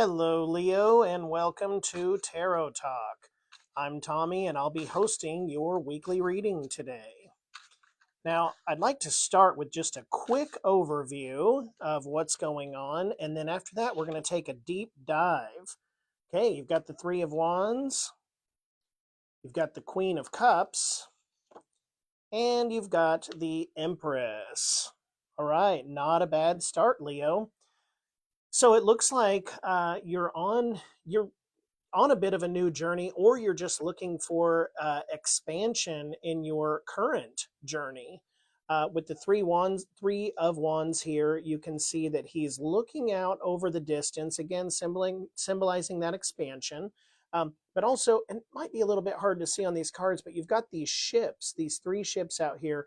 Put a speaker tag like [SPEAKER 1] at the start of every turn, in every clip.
[SPEAKER 1] Hello, Leo, and welcome to Tarot Talk. I'm Tommy, and I'll be hosting your weekly reading today. Now, I'd like to start with just a quick overview of what's going on, and then after that, we're going to take a deep dive. Okay, you've got the Three of Wands, you've got the Queen of Cups, and you've got the Empress. All right, not a bad start, Leo. So it looks like you're on a bit of a new journey, or you're just looking for expansion in your current journey. With the Three of Wands here, you can see that he's looking out over the distance, again, symbolizing that expansion. But also, and it might be a little bit hard to see on these cards, but you've got these ships, these three ships out here.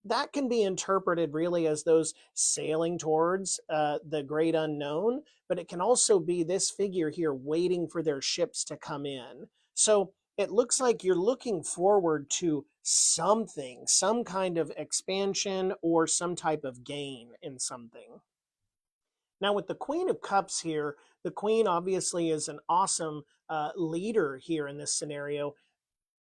[SPEAKER 1] That can be interpreted really as those sailing towards the great unknown, but it can also be this figure here waiting for their ships to come in. So it looks like you're looking forward to something, some kind of expansion or some type of gain in something. Now, with the Queen of Cups here, the Queen obviously is an awesome leader here in this scenario.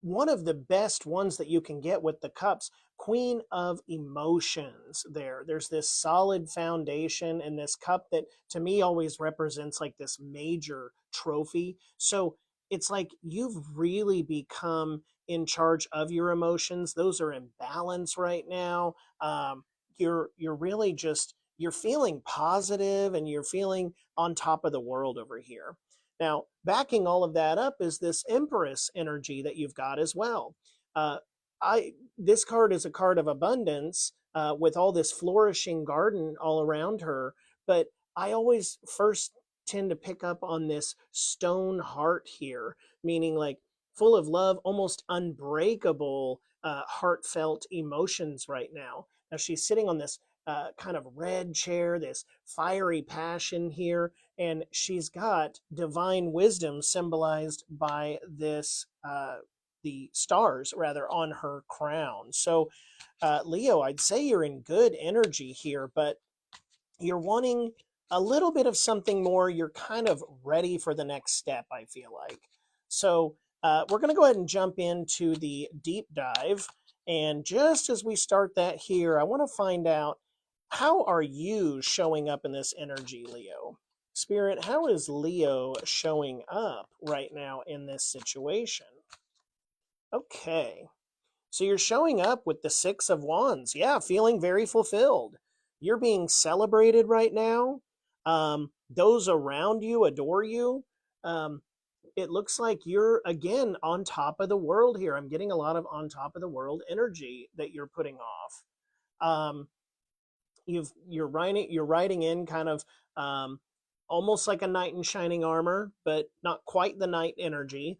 [SPEAKER 1] One of the best ones that you can get with the cups, Queen of Emotions there. There's this solid foundation in this cup that to me always represents like this major trophy. So it's like you've really become in charge of your emotions. Those are in balance right now. You're really just, you're feeling positive and you're feeling on top of the world over here. Now, backing all of that up is this Empress energy that you've got as well. This card is a card of abundance with all this flourishing garden all around her, but I always first tend to pick up on this stone heart here, meaning like full of love, almost unbreakable, heartfelt emotions right now. Now, she's sitting on this kind of red chair, this fiery passion here, and she's got divine wisdom symbolized by this the stars rather on her crown. So Leo, I'd say you're in good energy here, but you're wanting a little bit of something more. You're kind of ready for the next step, I feel like. So we're going to go ahead and jump into the deep dive, and just as we start that here, I want to find out, how are you showing up in this energy, Leo? Spirit, how is Leo showing up right now in this situation? Okay. So you're showing up with the Six of Wands. Yeah, feeling very fulfilled. You're being celebrated right now. Those around you adore you. It looks like you're, again, on top of the world here. I'm getting a lot of on top of the world energy that you're putting off. You're riding in kind of almost like a knight in shining armor, but not quite the knight energy.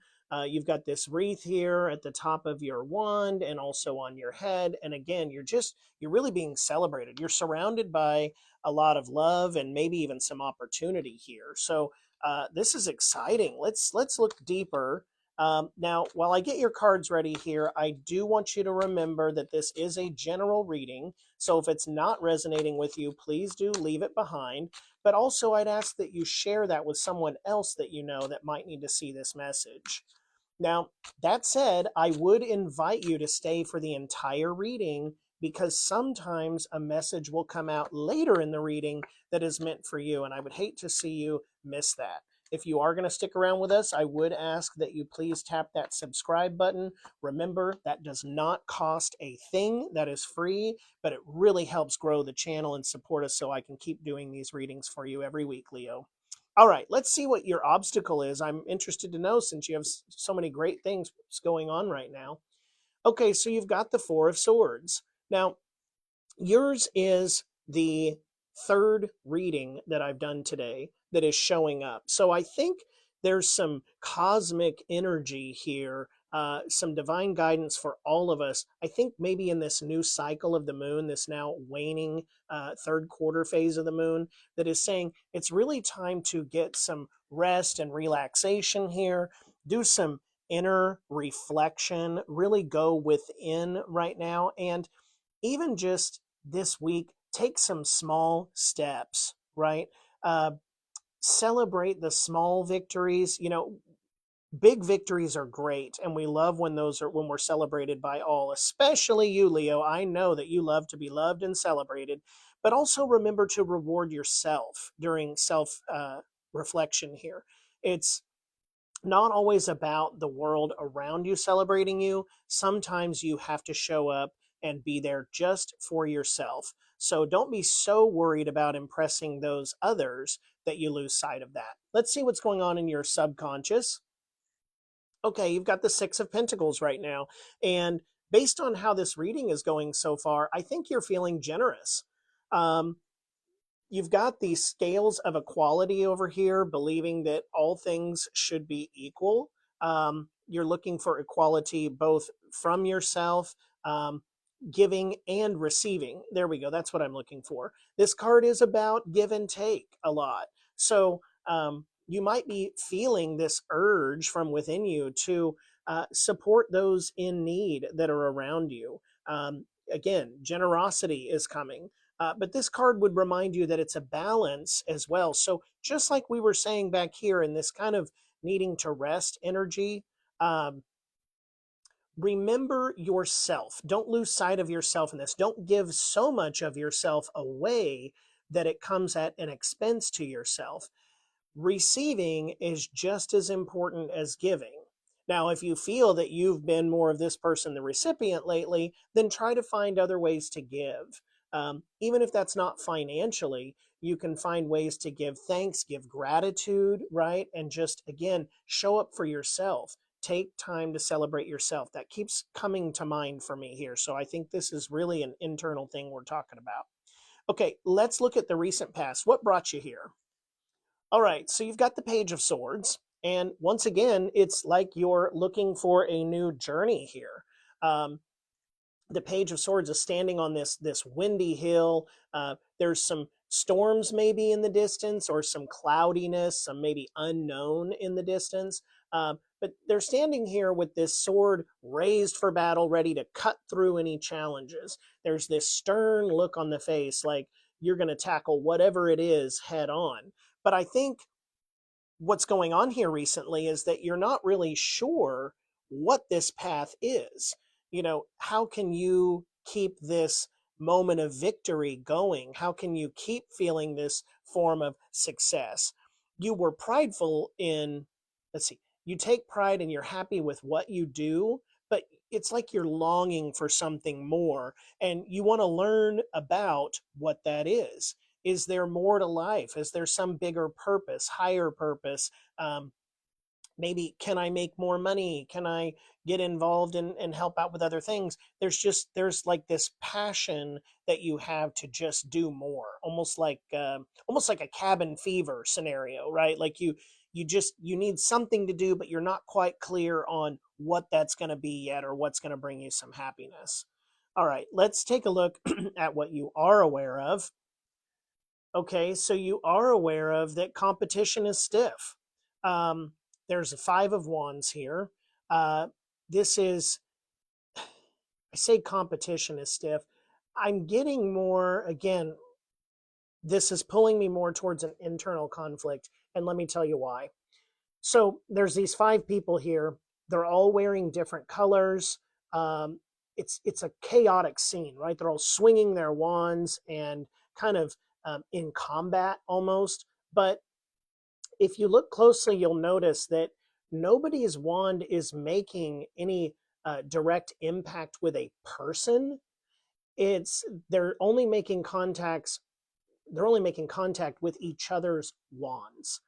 [SPEAKER 1] You've got this wreath here at the top of your wand and also on your head. And again, you're really being celebrated. You're surrounded by a lot of love and maybe even some opportunity here. So this is exciting. Let's look deeper. Now, while I get your cards ready here, I do want you to remember that this is a general reading. So if it's not resonating with you, please do leave it behind. But also, I'd ask that you share that with someone else that you know that might need to see this message. Now, that said, I would invite you to stay for the entire reading, because sometimes a message will come out later in the reading that is meant for you, and I would hate to see you miss that. If you are going to stick around with us, I would ask that you please tap that subscribe button. Remember, that does not cost a thing. That is free, but it really helps grow the channel and support us so I can keep doing these readings for you every week, Leo. All right, let's see what your obstacle is. I'm interested to know, since you have so many great things going on right now. Okay, so you've got the Four of Swords. Now, yours is the third reading that I've done today that is showing up. So I think there's some cosmic energy here, some divine guidance for all of us. I think maybe in this new cycle of the moon, this now waning third quarter phase of the moon, that is saying it's really time to get some rest and relaxation here, do some inner reflection, really go within right now, and even just this week, take some small steps, right? celebrate the small victories. Big victories are great, and we love when we're celebrated by all, especially you, Leo. I know that you love to be loved and celebrated, but also remember to reward yourself during self reflection here. It's not always about the world around you celebrating you. Sometimes you have to show up and be there just for yourself. So don't be so worried about impressing those others that you lose sight of that. Let's see what's going on in your subconscious. Okay, you've got the Six of Pentacles right now. And based on how this reading is going so far, I think you're feeling generous. Um, you've got these scales of equality over here, believing that all things should be equal. You're looking for equality both from yourself, giving and receiving. There we go. That's what I'm looking for. This card is about give and take a lot. So you might be feeling this urge from within you to support those in need that are around you. Again, generosity is coming. But this card would remind you that it's a balance as well. So just like we were saying back here in this kind of needing to rest energy, remember yourself. Don't lose sight of yourself in this. Don't give so much of yourself away that it comes at an expense to yourself. Receiving is just as important as giving. Now, if you feel that you've been more of this person, the recipient lately, then try to find other ways to give. Even if that's not financially, you can find ways to give thanks, give gratitude, right? And just, again, show up for yourself. Take time to celebrate yourself. That keeps coming to mind for me here. So I think this is really an internal thing we're talking about. Okay, let's look at the recent past. What brought you here? All right, so you've got the Page of Swords. And once again, it's like you're looking for a new journey here. The Page of Swords is standing on this windy hill. There's some storms maybe in the distance, or some cloudiness, some maybe unknown in the distance. But they're standing here with this sword raised for battle, ready to cut through any challenges. There's this stern look on the face, like you're going to tackle whatever it is head on. But I think what's going on here recently is that you're not really sure what this path is. How can you keep this moment of victory going? How can you keep feeling this form of success? You were prideful in, let's see, you take pride and you're happy with what you do, but it's like you're longing for something more, and you want to learn about what that is. Is there more to life? Is there some bigger purpose, higher purpose? Maybe can I make more money? Can I get involved and help out with other things? There's like this passion that you have to just do more, almost like a cabin fever scenario, right? Like you need something to do, but you're not quite clear on what that's going to be yet, or what's going to bring you some happiness. All right, let's take a look at what you are aware of. Okay, so you are aware of that competition is stiff. There's a Five of Wands here. This is, I say competition is stiff. I'm getting more, again, this is pulling me more towards an internal conflict. And let me tell you why. So there's these five people here. They're all wearing different colors. It's a chaotic scene, right? They're all swinging their wands and kind of in combat almost. But if you look closely, you'll notice that nobody's wand is making any direct impact with a person. They're only making contact with each other's wands.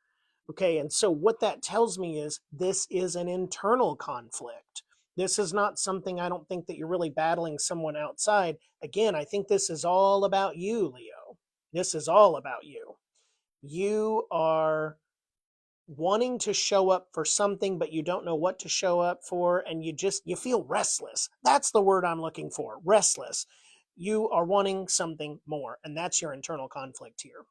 [SPEAKER 1] Okay, and so what that tells me is this is an internal conflict. This is not something, I don't think that you're really battling someone outside. Again, I think this is all about you, Leo. This is all about you. You are wanting to show up for something, but you don't know what to show up for, and you feel restless. That's the word I'm looking for, restless. You are wanting something more, and that's your internal conflict here.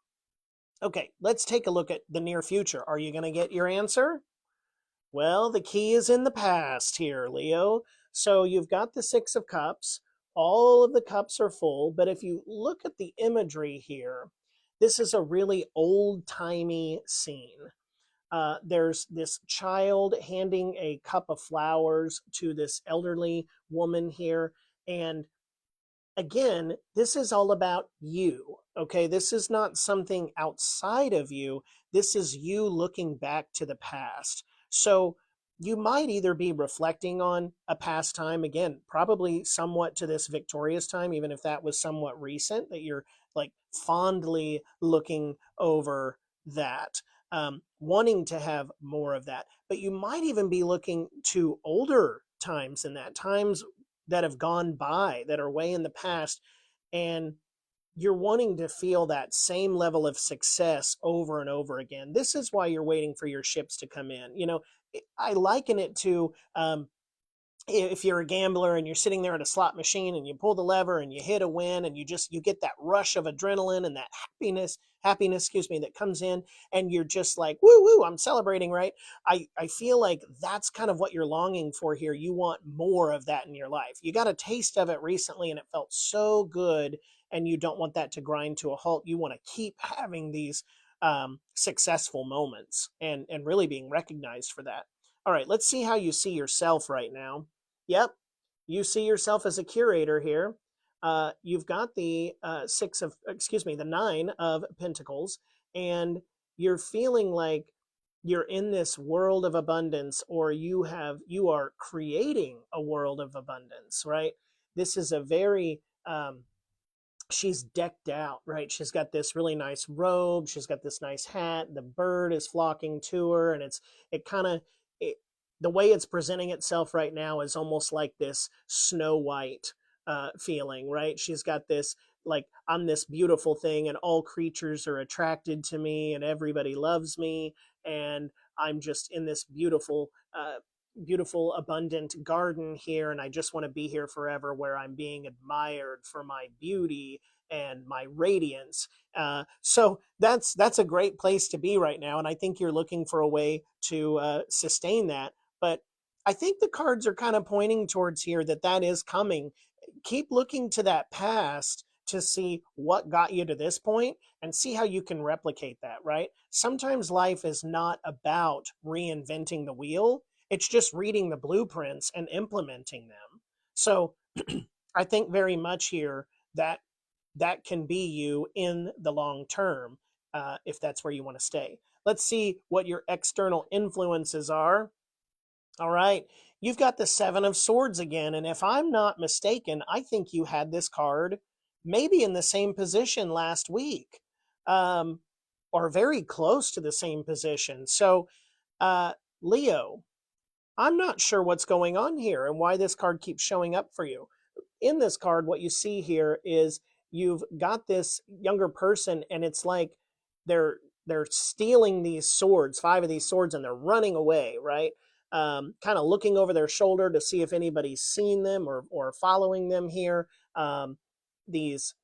[SPEAKER 1] Okay, let's take a look at the near future. Are you going to get your answer? Well, the key is in the past here, Leo. So you've got the Six of Cups. All of the cups are full, but if you look at the imagery here, This is a really old-timey scene. There's this child handing a cup of flowers to this elderly woman here. And again, this is all about you. Okay. This is not something outside of you. This is you looking back to the past. So you might either be reflecting on a past time, again, probably somewhat to this victorious time, even if that was somewhat recent, that you're like fondly looking over that, wanting to have more of that. But you might even be looking to older times than that, times that have gone by, that are way in the past, and you're wanting to feel that same level of success over and over again. This is why you're waiting for your ships to come in. I liken it to, if you're a gambler and you're sitting there at a slot machine and you pull the lever and you hit a win, and you get that rush of adrenaline and that happiness, excuse me, that comes in, and you're just like, woo woo, I'm celebrating, right? I feel like that's kind of what you're longing for here. You want more of that in your life. You got a taste of it recently and it felt so good, and you don't want that to grind to a halt. You want to keep having these successful moments and really being recognized for that. All right, let's see how you see yourself right now. Yep, you see yourself as a curator here. You've got the the nine of pentacles, and you're feeling like you're in this world of abundance, or you are creating a world of abundance, right? This is a very, she's decked out, right? She's got this really nice robe. She's got this nice hat. The bird is flocking to her, and it kind of, it, the way it's presenting itself right now is almost like this Snow White feeling, right? She's got this, like, I'm this beautiful thing, and all creatures are attracted to me, and everybody loves me, and I'm just in this beautiful, abundant garden here, and I just want to be here forever, where I'm being admired for my beauty and my radiance. So that's a great place to be right now, and I think you're looking for a way to sustain that. But I think the cards are kind of pointing towards here that is coming. Keep looking to that past to see what got you to this point, and see how you can replicate that, right? Sometimes life is not about reinventing the wheel. It's just reading the blueprints and implementing them. So I think very much here that that can be you in the long term, if that's where you want to stay. Let's see what your external influences are. All right. You've got the Seven of Swords again. And if I'm not mistaken, I think you had this card maybe in the same position last week, um, or very close to the same position. So, Leo, I'm not sure what's going on here and why this card keeps showing up for you. In this card, what you see here is you've got this younger person, and it's like they're stealing these swords, five of these swords, and they're running away, right? Kind of looking over their shoulder to see if anybody's seen them or following them here. These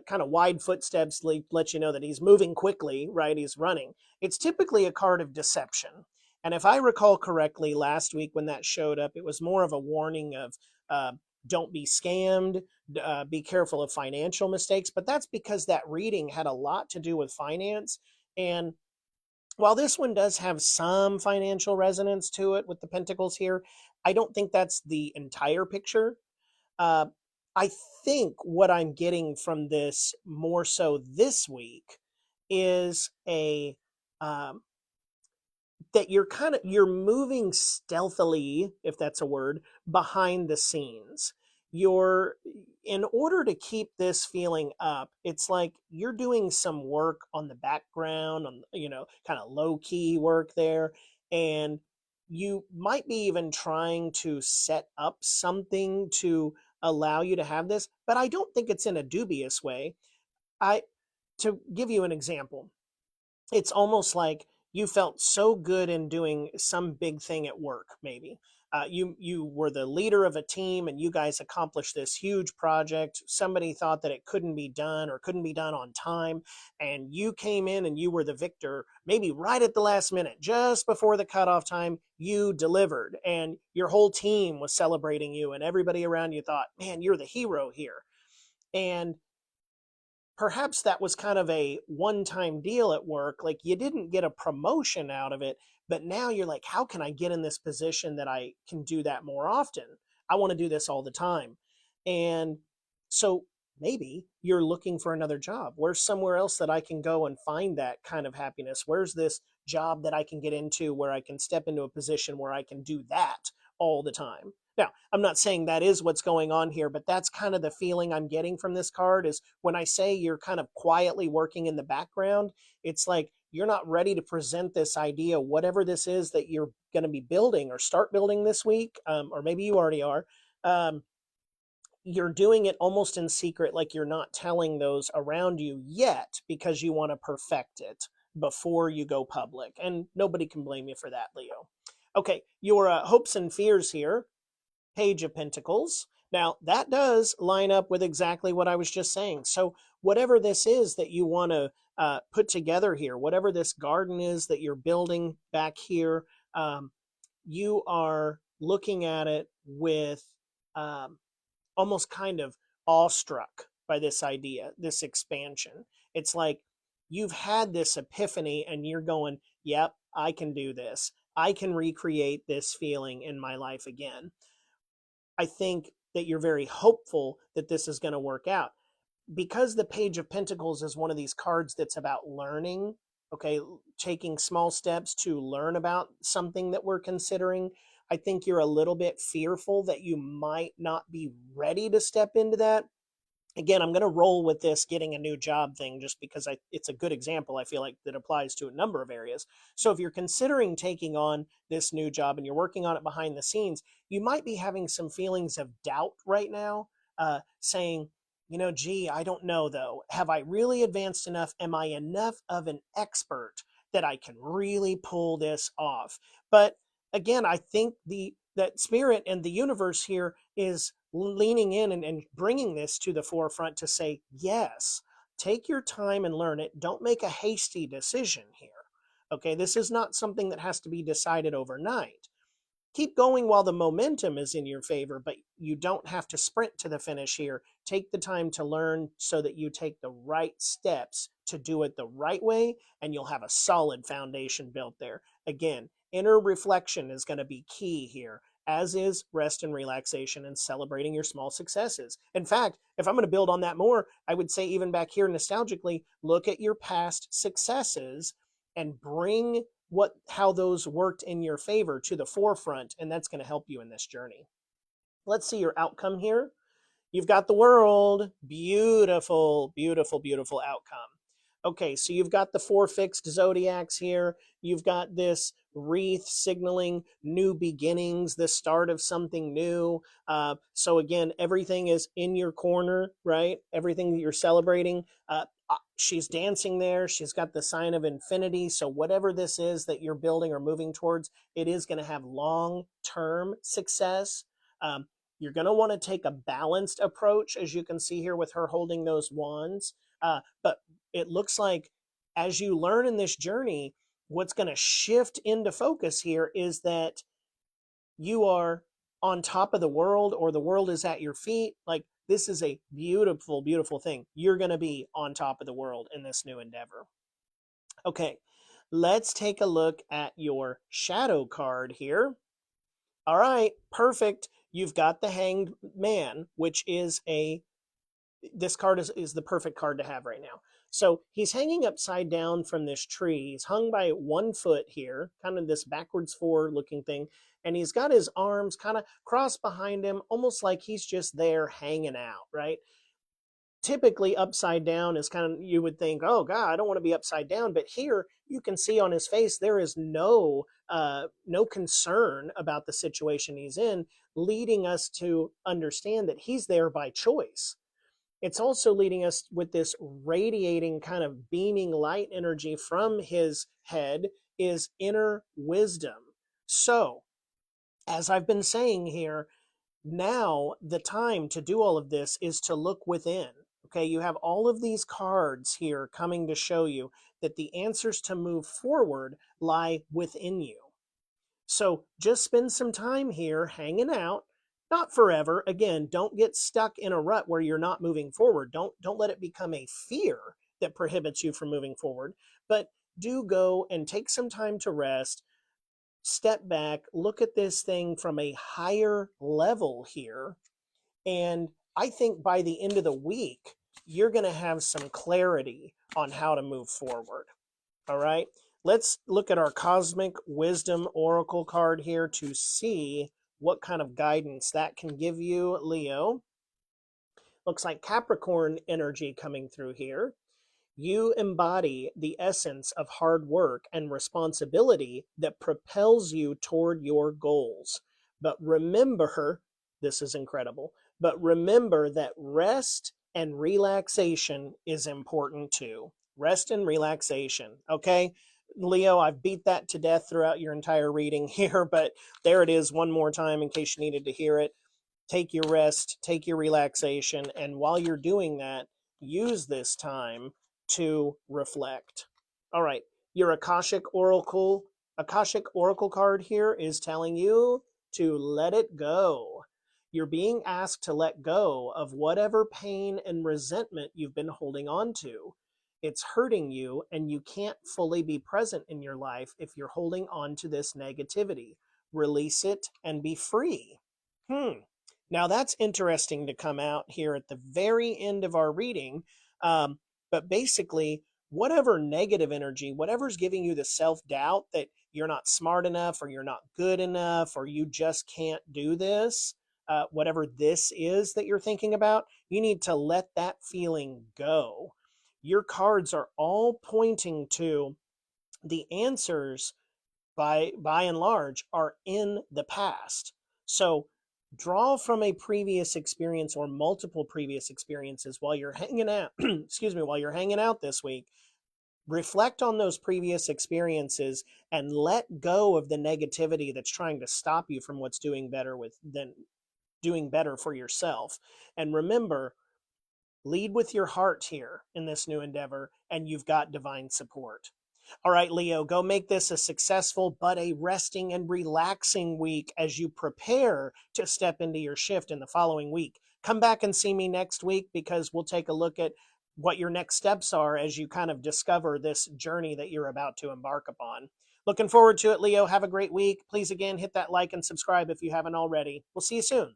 [SPEAKER 1] kind of wide footsteps let you know that he's moving quickly, right? He's running. It's typically a card of deception. And if I recall correctly, last week when that showed up, it was more of a warning of, don't be scammed, be careful of financial mistakes. But that's because that reading had a lot to do with finance. And while this one does have some financial resonance to it with the pentacles here, I don't think that's the entire picture. Uh, I think what I'm getting from this more so this week is a, um, that you're moving stealthily, if that's a word, behind the scenes. You're, in order to keep this feeling up, it's like you're doing some work on the background, on, kind of low key work there, and you might be even trying to set up something to allow you to have this, but I don't think it's in a dubious way. I To give you an example, it's almost like you felt so good in doing some big thing at work. Maybe you were the leader of a team, and you guys accomplished this huge project. Somebody thought that it couldn't be done or couldn't be done on time, and you came in and you were the victor. Maybe right at the last minute, just before the cutoff time, you delivered, and your whole team was celebrating you, and everybody around you thought, man, you're the hero here. And perhaps that was kind of a one-time deal at work. Like you didn't get a promotion out of it, but now you're like, how can I get in this position that I can do that more often? I want to do this all the time. And so maybe you're looking for another job. Where's somewhere else that I can go and find that kind of happiness? Where's this job that I can get into where I can step into a position where I can do that all the time? Now, I'm not saying that is what's going on here, but that's kind of the feeling I'm getting from this card is when I say you're kind of quietly working in the background, it's like you're not ready to present this idea, whatever this is that you're going to be building or start building this week, or maybe you already are. You're doing it almost in secret, like you're not telling those around you yet because you want to perfect it before you go public. And nobody can blame you for that, Leo. Okay, your hopes and fears here. Page of Pentacles. Now, that does line up with exactly what I was just saying. So whatever this is that you want to put together here, whatever this garden is that you're building back here, you are looking at it with almost kind of awestruck by this idea, this expansion. It's like you've had this epiphany and you're going, yep, I can do this. I can recreate this feeling in my life again. I think that you're very hopeful that this is going to work out. Because the Page of Pentacles is one of these cards that's about learning, okay, taking small steps to learn about something that we're considering. I think you're a little bit fearful that you might not be ready to step into that. Again, I'm going to roll with this getting a new job thing just because it's a good example, I feel like, that applies to a number of areas. So if you're considering taking on this new job and you're working on it behind the scenes, you might be having some feelings of doubt right now, saying, gee, I don't know though. Have I really advanced enough? Am I enough of an expert that I can really pull this off? But again, I think that spirit and the universe here is leaning in and bringing this to the forefront to say, yes, take your time and learn it. Don't make a hasty decision here. Okay, this is not something that has to be decided overnight. Keep going while the momentum is in your favor, but you don't have to sprint to the finish here. Take the time to learn so that you take the right steps to do it the right way, and you'll have a solid foundation built there. Again, inner reflection is going to be key here, as is rest and relaxation and celebrating your small successes. In fact, if I'm going to build on that more, I would say even back here nostalgically, look at your past successes and bring how those worked in your favor to the forefront, and that's going to help you in this journey. Let's see your outcome here. You've got the World. Beautiful, beautiful, beautiful outcome. Okay, so you've got the 4 fixed zodiacs here. You've got this wreath signaling new beginnings, the start of something new. So again, everything is in your corner, right? Everything that you're celebrating. She's dancing there. She's got the sign of infinity. So whatever this is that you're building or moving towards, it is going to have long-term success. You're going to want to take a balanced approach, as you can see here with her holding those wands. But it looks like as you learn in this journey, what's going to shift into focus here is that you are on top of the world, or the world is at your feet. Like, this is a beautiful, beautiful thing. You're going to be on top of the world in this new endeavor. Okay, let's take a look at your shadow card here. All right, perfect. You've got the Hanged Man, which is this card is the perfect card to have right now. So he's hanging upside down from this tree. He's hung by 1 foot here, kind of this backwards 4 looking thing. And he's got his arms kind of crossed behind him, almost like he's just there hanging out, right? Typically upside down is kind of, you would think, oh God, I don't want to be upside down. But here you can see on his face, there is no concern about the situation he's in, leading us to understand that he's there by choice. It's also leading us with this radiating kind of beaming light energy from his head is inner wisdom. So, as I've been saying here, now the time to do all of this is to look within. Okay, you have all of these cards here coming to show you that the answers to move forward lie within you. So just spend some time here hanging out, Not forever. Again, don't get stuck in a rut where you're not moving forward. Don't let it become a fear that prohibits you from moving forward, but do go and take some time to rest, step back, look at this thing from a higher level here, and I think by the end of the week, you're going to have some clarity on how to move forward. All right. Let's look at our Cosmic Wisdom Oracle card here to see what kind of guidance that can give you, Leo. Looks like Capricorn energy coming through here. You embody the essence of hard work and responsibility that propels you toward your goals. But remember, this is incredible, but remember that rest and relaxation is important too. Rest and relaxation, okay? Leo, I've beat that to death throughout your entire reading here, but there it is one more time in case you needed to hear it. Take your rest, take your relaxation, and while you're doing that, use this time to reflect. All right, your Akashic Oracle card here is telling you to let it go. You're being asked to let go of whatever pain and resentment you've been holding on to. It's hurting you, and you can't fully be present in your life if you're holding on to this negativity. Release it and be free. Now that's interesting to come out here at the very end of our reading. But basically, whatever negative energy, whatever's giving you the self-doubt that you're not smart enough or you're not good enough or you just can't do this, whatever this is that you're thinking about, you need to let that feeling go. Your cards are all pointing to the answers by and large are in the past. So draw from a previous experience or multiple previous experiences while you're hanging out, excuse me, while you're hanging out this week. Reflect on those previous experiences and let go of the negativity that's trying to stop you from what's doing better for yourself. And remember, lead with your heart here in this new endeavor, and you've got divine support. All right, Leo, go make this a successful but a resting and relaxing week as you prepare to step into your shift in the following week. Come back and see me next week because we'll take a look at what your next steps are as you kind of discover this journey that you're about to embark upon. Looking forward to it, Leo. Have a great week. Please, again, hit that like and subscribe if you haven't already. We'll see you soon.